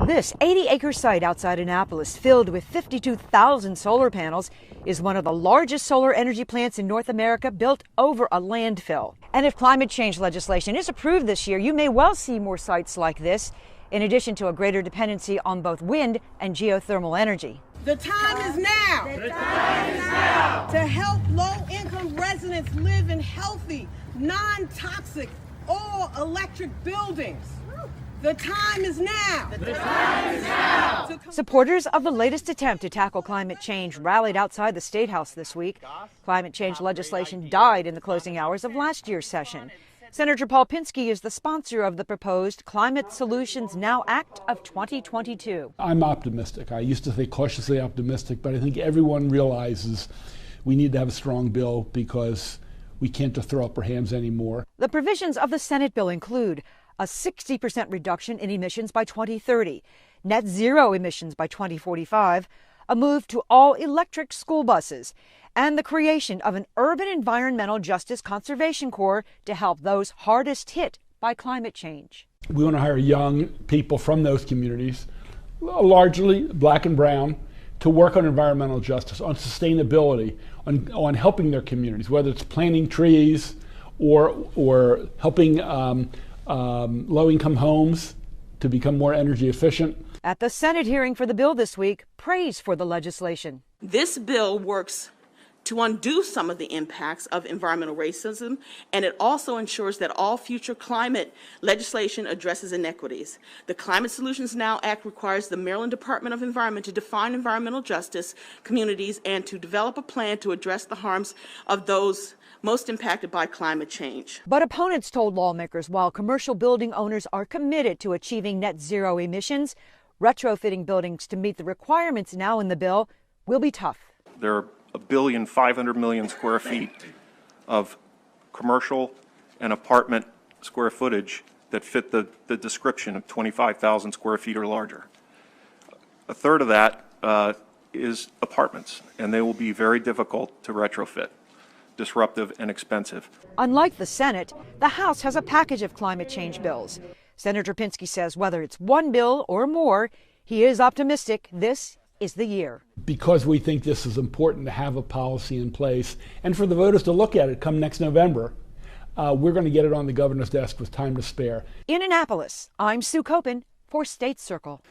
This 80-acre site outside Annapolis, filled with 52,000 solar panels, is one of the largest solar energy plants in North America, built over a landfill. And if climate change legislation is approved this year, you may well see more sites like this, in addition to a greater dependency on both wind and geothermal energy. The time is now. The time is now to help low-income residents live in healthy, non-toxic, all-electric buildings. The time is now. The time is now. Supporters of the latest attempt to tackle climate change rallied outside the State House this week. Climate change legislation died in the closing hours of last year's session. Senator Paul Pinsky is the sponsor of the proposed Climate Solutions Now Act of 2022. I'm optimistic. I used to say cautiously optimistic, but I think everyone realizes we need to have a strong bill because we can't just throw up our hands anymore. The provisions of the Senate bill include a 60% reduction in emissions by 2030, net zero emissions by 2045, a move to all electric school buses, and the creation of an urban environmental justice conservation corps to help those hardest hit by climate change. We want to hire young people from those communities, largely black and brown, to work on environmental justice, on sustainability, on helping their communities, whether it's planting trees or helping low-income homes to become more energy efficient. At the Senate hearing for the bill this week, praise for the legislation. This bill works to undo some of the impacts of environmental racism, and it also ensures that all future climate legislation addresses inequities. The Climate Solutions Now Act requires the Maryland Department of Environment to define environmental justice communities and to develop a plan to address the harms of those most impacted by climate change. But opponents told lawmakers while commercial building owners are committed to achieving net zero emissions, retrofitting buildings to meet the requirements now in the bill will be tough. There are 1.5 billion square feet of commercial and apartment square footage that fit the description of 25,000 square feet or larger. A third of that is apartments, and they will be very difficult to retrofit, disruptive and expensive. Unlike the Senate, the House has a package of climate change bills. Senator Pinsky says whether it's one bill or more, he is optimistic this is the year. Because we think this is important to have a policy in place and for the voters to look at it come next November, we're going to get it on the governor's desk with time to spare. In Annapolis, I'm Sue Copen for State Circle.